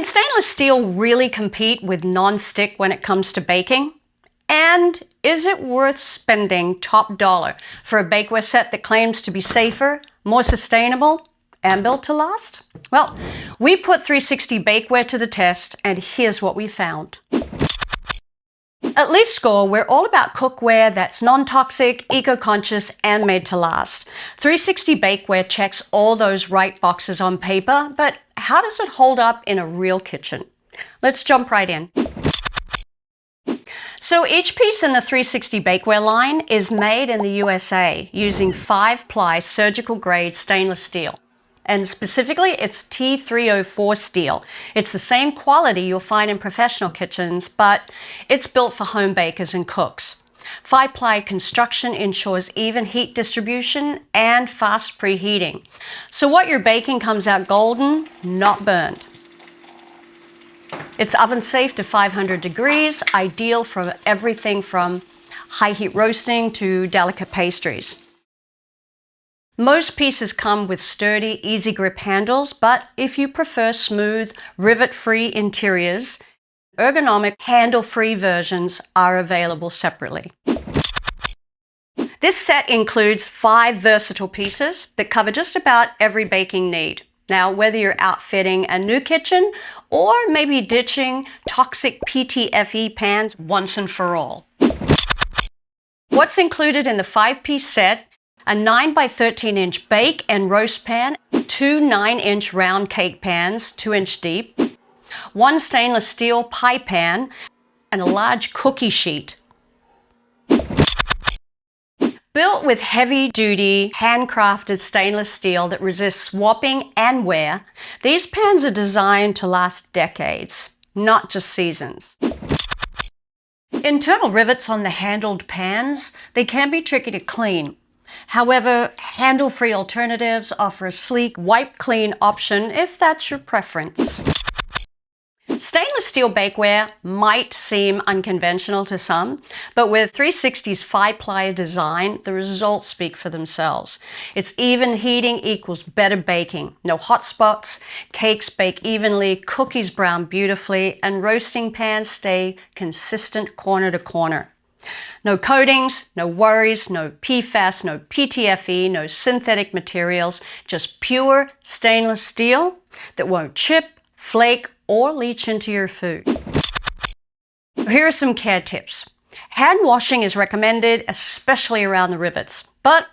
Can stainless steel really compete with non-stick when it comes to baking? And is it worth spending top dollar for a bakeware set that claims to be safer, more sustainable, and built to last? Well, we put 360 Bakeware to the test, and here's what we found. At LeafScore, we're all about cookware that's non-toxic, eco-conscious, and made to last. 360 Bakeware checks all those right boxes on paper, but how does it hold up in a real kitchen? Let's jump right in. So each piece in the 360 Bakeware line is made in the USA using 5-ply surgical grade stainless steel. And specifically, it's T304 steel. It's the same quality you'll find in professional kitchens, but it's built for home bakers and cooks. 5-ply construction ensures even heat distribution and fast preheating. So what you're baking comes out golden, not burned. It's oven safe to 500 degrees, ideal for everything from high heat roasting to delicate pastries. Most pieces come with sturdy, easy grip handles, but if you prefer smooth, rivet-free interiors, ergonomic, handle-free versions are available separately. This set includes 5 versatile pieces that cover just about every baking need. Now, whether you're outfitting a new kitchen or maybe ditching toxic PTFE pans once and for all. What's included in the 5-piece set? A 9 by 13 inch bake and roast pan, 2 9-inch round cake pans, 2-inch deep, 1 stainless steel pie pan, and a large cookie sheet. Built with heavy-duty, handcrafted stainless steel that resists swapping and wear, these pans are designed to last decades, not just seasons. Internal rivets on the handled pans, they can be tricky to clean. However, handle-free alternatives offer a sleek, wipe-clean option if that's your preference. Stainless steel bakeware might seem unconventional to some, but with 360's 5-ply design, the results speak for themselves. Its even heating equals better baking. No hot spots, cakes bake evenly, cookies brown beautifully, and roasting pans stay consistent corner to corner. No coatings, no worries, no PFAS, no PTFE, no synthetic materials, just pure stainless steel that won't chip, flake, or leach into your food. Here are some care tips. Hand washing is recommended, especially around the rivets. But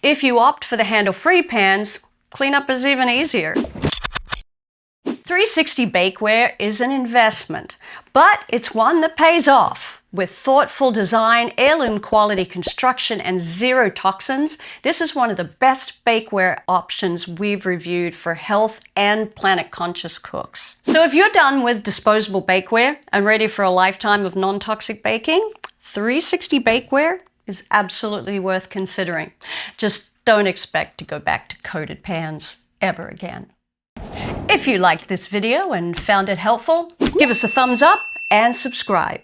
if you opt for the handle-free pans, cleanup is even easier. 360 Bakeware is an investment, but it's one that pays off. With thoughtful design, heirloom quality construction, and zero toxins, this is one of the best bakeware options we've reviewed for health and planet-conscious cooks. So if you're done with disposable bakeware and ready for a lifetime of non-toxic baking, 360 Bakeware is absolutely worth considering. Just don't expect to go back to coated pans ever again. If you liked this video and found it helpful, give us a thumbs up and subscribe.